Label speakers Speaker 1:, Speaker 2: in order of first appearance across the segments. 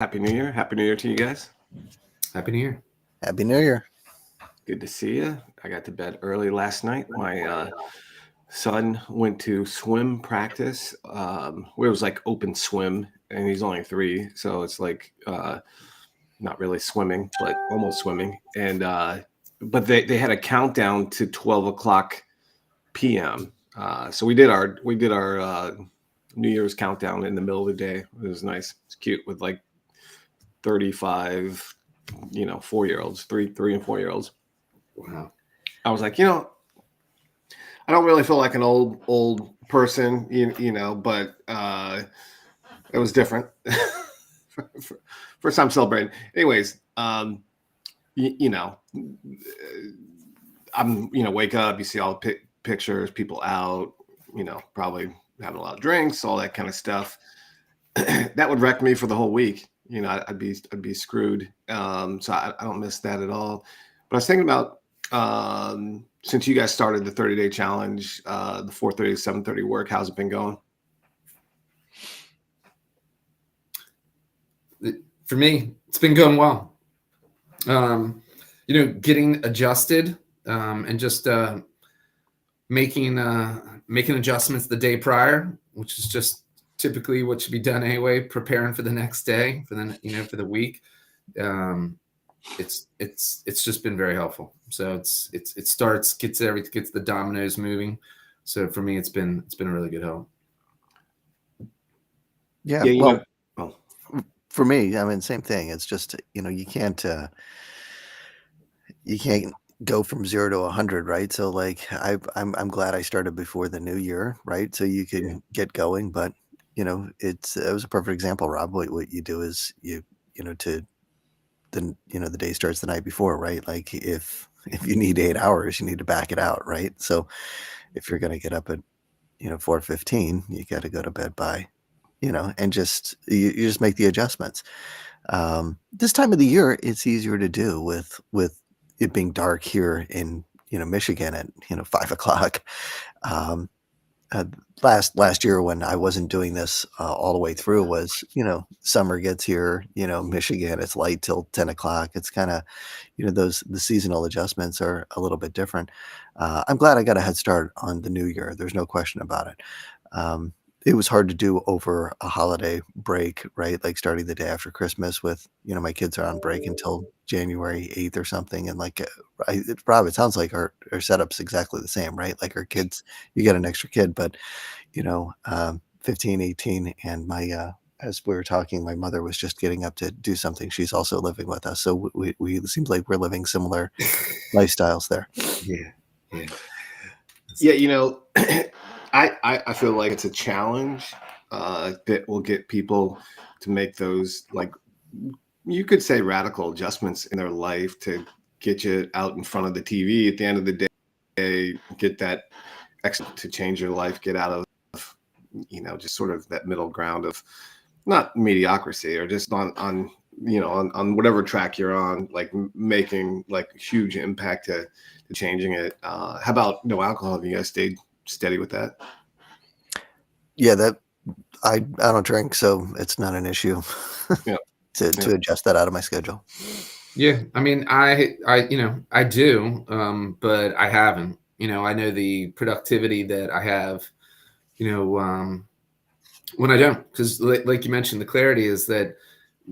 Speaker 1: Happy New Year. Happy New Year to you guys.
Speaker 2: Happy New Year.
Speaker 3: Happy New Year.
Speaker 1: Good to see you. I got to bed early last night. My son went to swim practice, where it was like open swim, and he's only 3, so it's like not really swimming, but almost swimming. And but they had a countdown to 12 o'clock p.m. So we did our New Year's countdown in the middle of the day. It was nice. It's cute with like 35, 4-year-olds, three and 4-year-olds.
Speaker 2: Wow.
Speaker 1: I was like, I don't really feel like an old person, but it was different. First time celebrating. Anyways, wake up, you see all the pictures, people out, probably having a lot of drinks, all that kind of stuff. That would wreck me for the whole week. I'd be screwed. So I don't miss that at all. But I was thinking about, since you guys started the 30-day challenge, the 4:30 to 7:30 work, how's it been going?
Speaker 2: For me, it's been going well. Getting adjusted and just making adjustments the day prior, which is just typically what should be done anyway, preparing for the next day, for the week. It's just been very helpful. So gets the dominoes moving. So for me, it's been a really good help.
Speaker 3: Yeah. For me, I mean, same thing. It's just, you can't go from 0 to 100, right? So like, I'm glad I started before the new year, right? So you can get going, but it was a perfect example, Rob. What you do is the day starts the night before, right? Like if you need 8 hours, you need to back it out, right? So if you're going to get up at 4:15, you got to go to bed by, and you just make the adjustments. This time of the year, it's easier to do with it being dark here in Michigan at 5 o'clock. Last year when I wasn't doing this all the way through was, summer gets here, Michigan, it's light till 10 o'clock. It's kind of, the seasonal adjustments are a little bit different. I'm glad I got a head start on the new year. There's no question about it. It was hard to do over a holiday break, right? Like starting the day after Christmas with, my kids are on break until January 8th or something. And like, Rob, it sounds like our setup's exactly the same, right? Like our kids, you get an extra kid, but 15, 18, and my, as we were talking, my mother was just getting up to do something. She's also living with us. So we it seems like we're living similar lifestyles there.
Speaker 1: Yeah. I feel like it's a challenge that will get people to make those, like, you could say, radical adjustments in their life to get you out in front of the TV at the end of the day, get that to change your life, get out of, just sort of that middle ground of not mediocrity, or just on whatever track you're on, like making like huge impact to changing it. How about no alcohol? Have you guys stayed steady with that?
Speaker 3: Yeah, that I don't drink, so it's not an issue to adjust that out of my schedule.
Speaker 2: Yeah, I mean, I do, but I haven't. I know the productivity that I have, when I don't, because like you mentioned, the clarity is that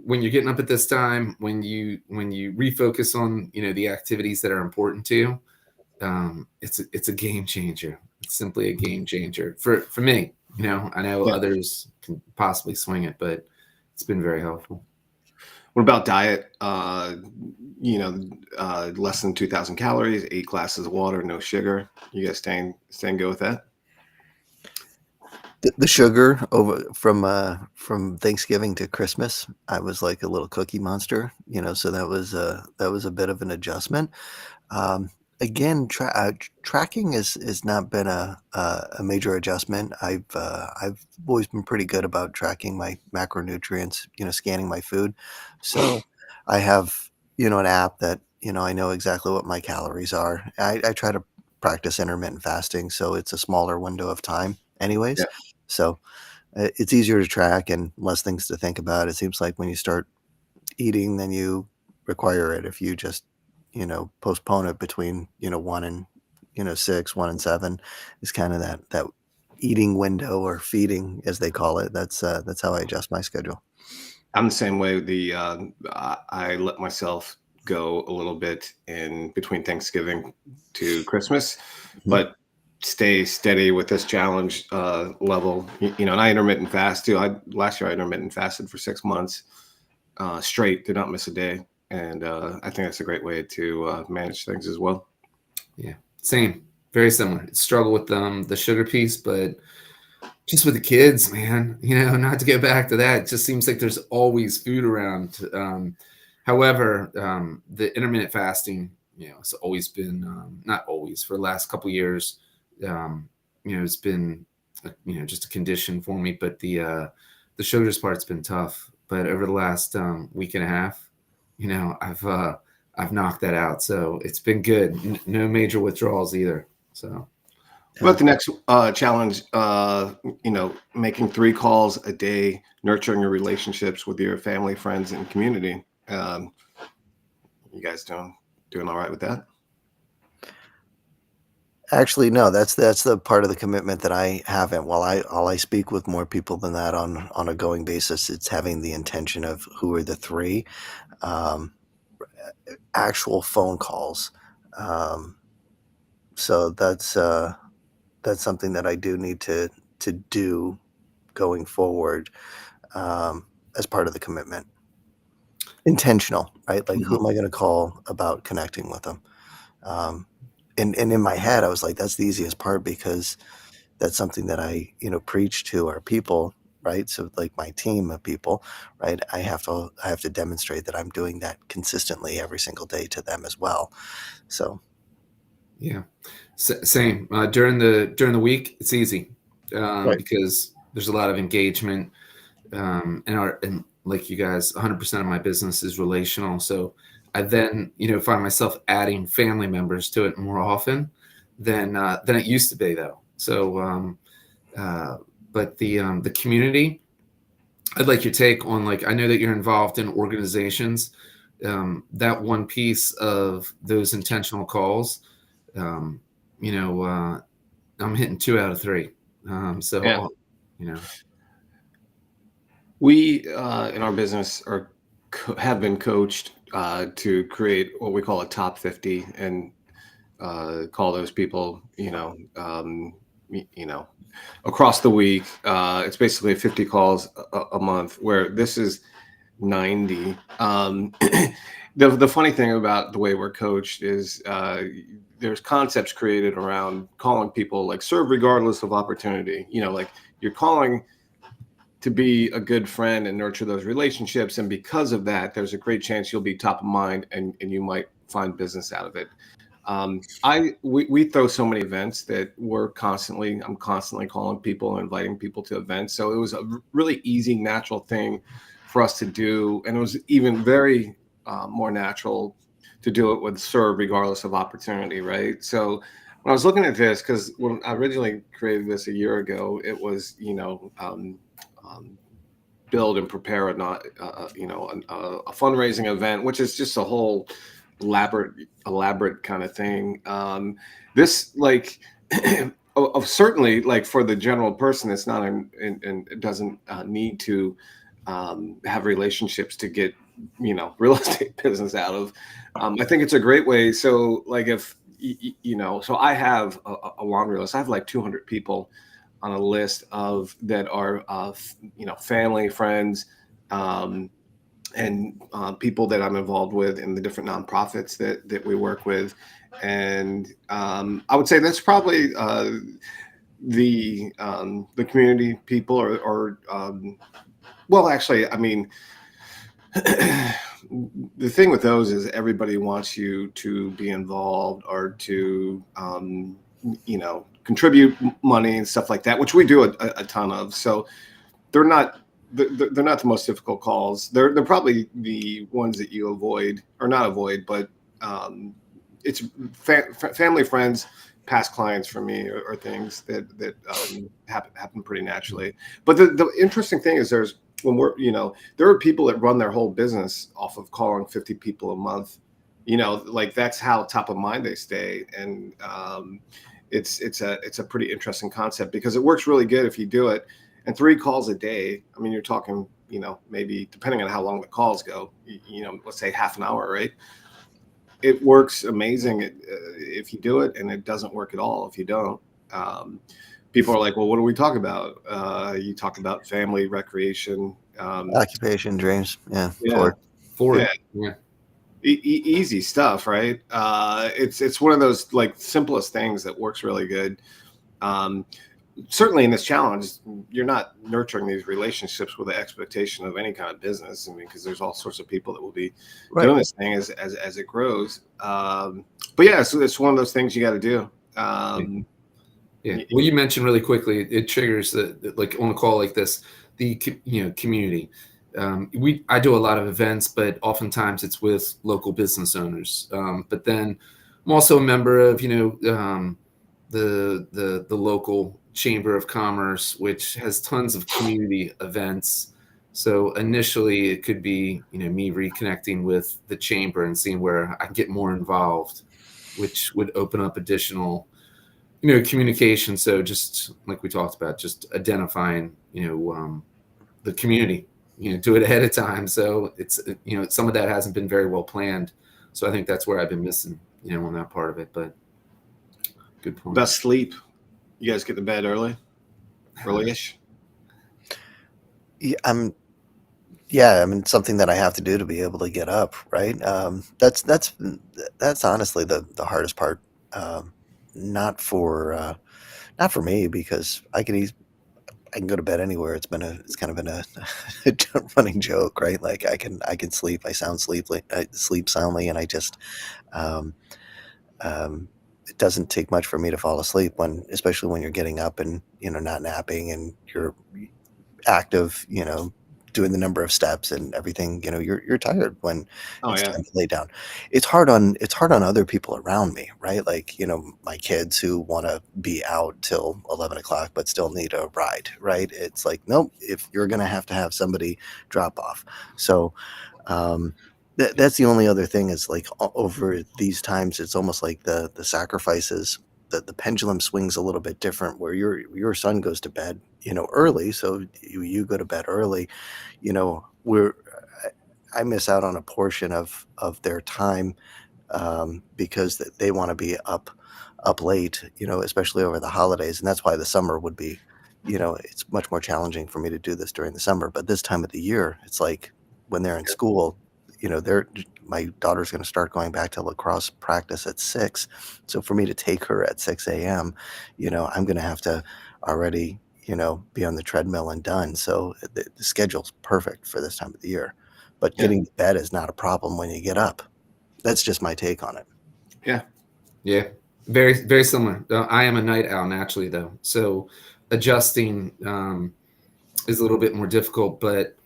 Speaker 2: when you're getting up at this time, when you refocus on the activities that are important to you, it's a game changer. It's simply a game changer for me. I know others can possibly swing it, but it's been very helpful.
Speaker 1: What about diet? Less than 2,000 calories, 8 glasses of water, no sugar. You guys staying good with that?
Speaker 3: The sugar over from Thanksgiving to Christmas, I was like a little cookie monster, so that was a bit of an adjustment. Again, tracking has not been a major adjustment. I've always been pretty good about tracking my macronutrients, scanning my food. So I have, an app that, I know exactly what my calories are. I try to practice intermittent fasting, so it's a smaller window of time anyways.
Speaker 1: Yeah.
Speaker 3: So it's easier to track and less things to think about. It seems like when you start eating, then you require it. If you just, postpone it between, 1 and, 6, 1 and 7 is kind of that eating window or feeding as they call it. That's how I adjust my schedule.
Speaker 1: I'm the same way. I let myself go a little bit in between Thanksgiving to Christmas,
Speaker 3: Mhm.
Speaker 1: but stay steady with this challenge level. And I intermittent fast too. Last year I intermittent fasted for 6 months straight, did not miss a day, and I think that's a great way to manage things as well.
Speaker 2: Yeah, same, very similar. Struggle with the sugar piece, but just with the kids, man, not to get back to that, it just seems like there's always food around. However, the intermittent fasting, it's always been, not always, for the last couple of years, it's been, just a condition for me. But the sugars part's been tough. But over the last week and a half, I've knocked that out. So it's been good. No major withdrawals either. So.
Speaker 1: What about the next challenge? Making 3 calls a day, nurturing your relationships with your family, friends, and community. You guys doing all right with that?
Speaker 3: Actually, no, that's the part of the commitment that I haven't. While I speak with more people than that on a going basis, it's having the intention of who are the 3 um, actual phone calls. Um, so that's something that I do need to do going forward, as part of the commitment. Intentional, right? Like, who
Speaker 1: Mhm.
Speaker 3: am I going to call about connecting with them? Um, and in my head, I was like, that's the easiest part because that's something that I, preach to our people, right? So like my team of people, right? I have to demonstrate that I'm doing that consistently every single day to them as well. So
Speaker 2: Yeah, same. During the week, it's easy
Speaker 3: right.
Speaker 2: because there's a lot of engagement, and like you guys, 100% of my business is relational. So I then find myself adding family members to it more often than it used to be, though. So, uh, but the community, I'd like your take on, like, I know that you're involved in organizations. That one piece of those intentional calls, um, you know, uh, I'm hitting 2 out of 3.
Speaker 1: Yeah.
Speaker 2: So, you know,
Speaker 1: We in our business have been coached to create what we call a top 50 and call those people, y- you know, across the week. It's basically 50 calls a month, where this is 90. The funny thing about the way we're coached is there's concepts created around calling people, like serve regardless of opportunity. Like you're calling to be a good friend and nurture those relationships. And because of that, there's a great chance you'll be top of mind and you might find business out of it. We throw so many events that I'm constantly calling people, inviting people to events. So it was a really easy, natural thing for us to do. And it was even very more natural to do it with serve regardless of opportunity. Right. So when I was looking at this, because when I originally created this a year ago, it was, um, build and prepare a fundraising event, which is just a whole elaborate kind of thing. This like of certainly, like, for the general person, it's not and it doesn't need to have relationships to get real estate business out of. I think it's a great way. So like if so I have a laundry list. I have like 200 people on a list of that are family, friends, um, and people that I'm involved with in the different nonprofits that we work with. And I would say that's probably the community people, or well, actually, I mean, the thing with those is everybody wants you to be involved or to contribute money and stuff like that, which we do a ton of. So they're not they're not the most difficult calls. They're probably the ones that you avoid, or not avoid, but it's family, friends, past clients for me, or things that happen pretty naturally. But the interesting thing is when we're, there are people that run their whole business off of calling 50 people a month. Like that's how top of mind they stay. And it's a pretty interesting concept because it works really good if you do it. And 3 calls a day. I mean, you're talking, maybe depending on how long the calls go, let's say half an hour, right? It works amazing if you do it, and it doesn't work at all if you don't. People are like, well, what do we talk about? You talk about family, recreation,
Speaker 3: Occupation, dreams. Yeah.
Speaker 1: yeah,
Speaker 2: Forward.
Speaker 1: yeah. Easy stuff, right? It's one of those like simplest things that works really good. Certainly in this challenge, you're not nurturing these relationships with the expectation of any kind of business. I mean, because there's all sorts of people that will be doing this thing as it grows. But yeah, so it's one of those things you got to do.
Speaker 2: Yeah. Well, you mentioned really quickly, it triggers like on a call like this, the community. I do a lot of events, but oftentimes it's with local business owners. But then I'm also a member of the local Chamber of Commerce, which has tons of community events. So initially, it could be me reconnecting with the chamber and seeing where I can get more involved, which would open up additional communication. So just like we talked about, just identifying the community, do it ahead of time. So it's some of that hasn't been very well planned. So I think that's where I've been missing on that part of it. But good point.
Speaker 1: Best sleep. You guys get to bed early-ish?
Speaker 3: Yeah, I mean, something that I have to do to be able to get up, right? That's honestly the hardest part. Not for me, because I can go to bed anywhere. It's kind of been a running joke, right? Like I can sleep. I sleep soundly, and I just it doesn't take much for me to fall asleep especially when you're getting up and not napping and you're active, doing the number of steps and everything. You're tired when it's time to lay down. It's hard on other people around me, right? Like my kids who want to be out till 11 o'clock but still need a ride, right? It's like, nope, if you're gonna have to have somebody drop off. So that's the only other thing is like over these times, it's almost like the sacrifices, the pendulum swings a little bit different, where your son goes to bed early, so you go to bed early. I miss out on a portion of their time because they want to be up late, especially over the holidays, and that's why the summer would be, it's much more challenging for me to do this during the summer. But this time of the year, it's like when they're in school, my daughter's going to start going back to lacrosse practice at 6. So for me to take her at 6 a.m., I'm going to have to already, be on the treadmill and done. So the schedule's perfect for this time of the year. But getting to bed is not a problem when you get up. That's just my take on it.
Speaker 1: Yeah.
Speaker 2: Yeah. Very, very similar. I am a night owl naturally, though. So adjusting is a little bit more difficult, but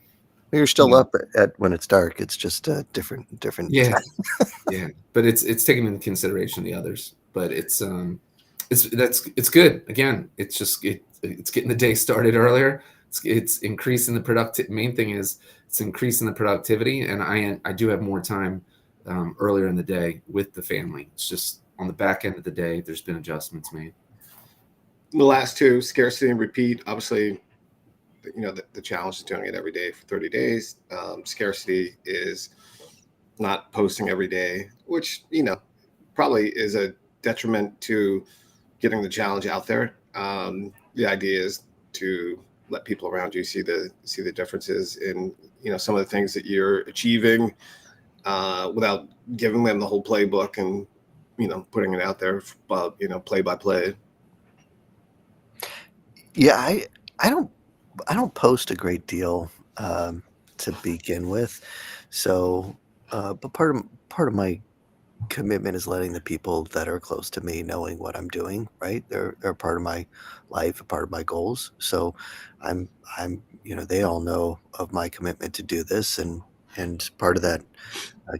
Speaker 3: you're still up at when it's dark. It's just a different.
Speaker 2: Yeah, yeah. But it's taking into consideration the others. But it's good. Again, it's just it's getting the day started earlier. It's increasing the productivity. Main thing is it's increasing the productivity, and I do have more time earlier in the day with the family. It's just on the back end of the day, there's been adjustments made.
Speaker 1: The last two, scarcity and repeat, obviously. The challenge is doing it every day for 30 days. Scarcity is not posting every day, which, probably is a detriment to getting the challenge out there. The idea is to let people around you see the differences in, some of the things that you're achieving without giving them the whole playbook and, putting it out there, play by play.
Speaker 3: Yeah, I don't post a great deal to begin with, so but part of my commitment is letting the people that are close to me knowing what I'm doing. Right, they're part of my life, a part of my goals. So I'm they all know of my commitment to do this, and part of that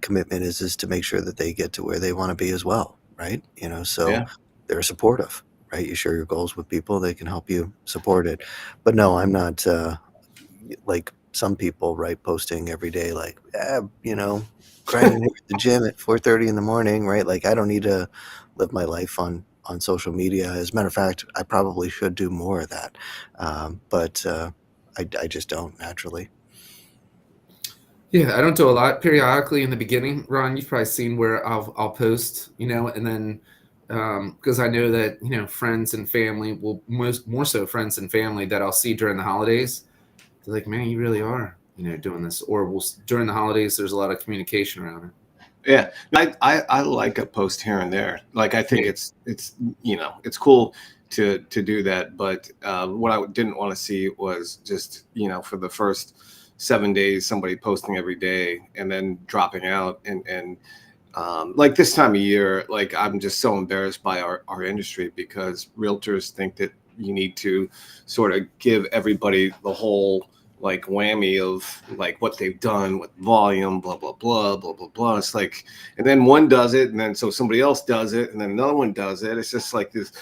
Speaker 3: commitment is to make sure that they get to where they want to be as well. Right, so they're supportive. Right, you share your goals with people, they can help you support it. But no, I'm not like some people, right, posting every day, like, grinding here at the gym at 4:30 in the morning, right? Like, I don't need to live my life on social media. As a matter of fact, I probably should do more of that. But I just don't naturally.
Speaker 2: Yeah, I don't do a lot. Periodically in the beginning, Ron, you've probably seen where I'll post, and then because I know that friends and family will more so friends and family that I'll see during the holidays. They're like, man, you really are doing this. Or during the holidays, there's a lot of communication around it.
Speaker 1: Yeah, I like a post here and there. Like I think
Speaker 2: Yeah.
Speaker 1: it's cool to do that. But what I didn't want to see was just for the first 7 days somebody posting every day and then dropping out and like this time of year, like I'm just so embarrassed by our industry because realtors think that you need to sort of give everybody the whole like whammy of like what they've done with volume, blah, blah, blah, blah, blah, blah. It's like, and then one does it and then so somebody else does it and then another one does it. It's just like this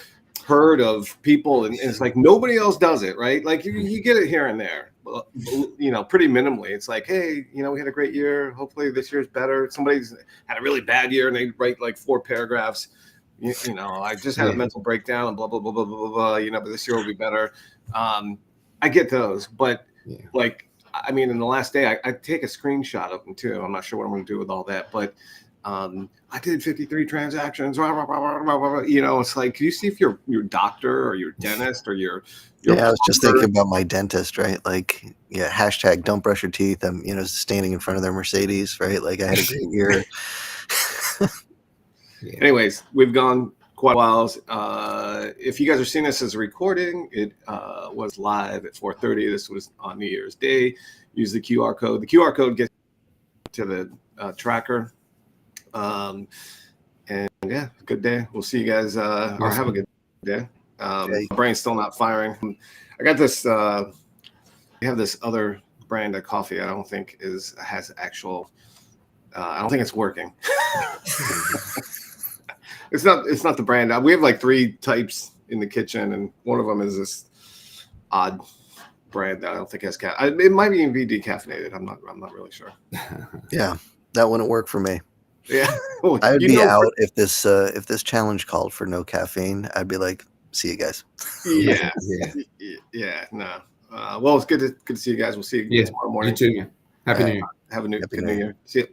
Speaker 1: herd of people and it's like nobody else does it, right? Like you get it here and there, pretty minimally. It's like, hey, we had a great year. Hopefully this year's better. Somebody's had a really bad year and they write like 4 paragraphs. I just had a mental breakdown and blah, blah, blah, blah, blah, blah, but this year will be better. I get those, but like, I mean, in the last day, I take a screenshot of them too. I'm not sure what I'm going to do with all that, but I did 53 transactions. It's like, can you see if your doctor or your dentist or your
Speaker 3: I was just thinking about my dentist, right? Like, hashtag don't brush your teeth. I'm, standing in front of their Mercedes, right? Like I had a great year.
Speaker 1: Anyways, we've gone quite a while. If you guys are seeing this as a recording, it was live at 4:30. This was on New Year's Day. Use the QR code. The QR code gets to the tracker. And yeah, good day. We'll see you guys or have a good day. My brain's still not firing. I got this. We have this other brand of coffee. I don't think has actual. I don't think it's working. It's not the brand. We have like 3 types in the kitchen, and one of them is this odd brand that I don't think has it might even be decaffeinated. I'm not really sure.
Speaker 3: Yeah, that wouldn't work for me.
Speaker 1: Yeah,
Speaker 3: I would be out if this challenge called for no caffeine. I'd be like, see you guys.
Speaker 1: Yeah. No. Well, it's good to see you guys. We'll see you tomorrow morning.
Speaker 2: You too. Happy New Year.
Speaker 1: Have a good
Speaker 3: New
Speaker 1: New Year. See you.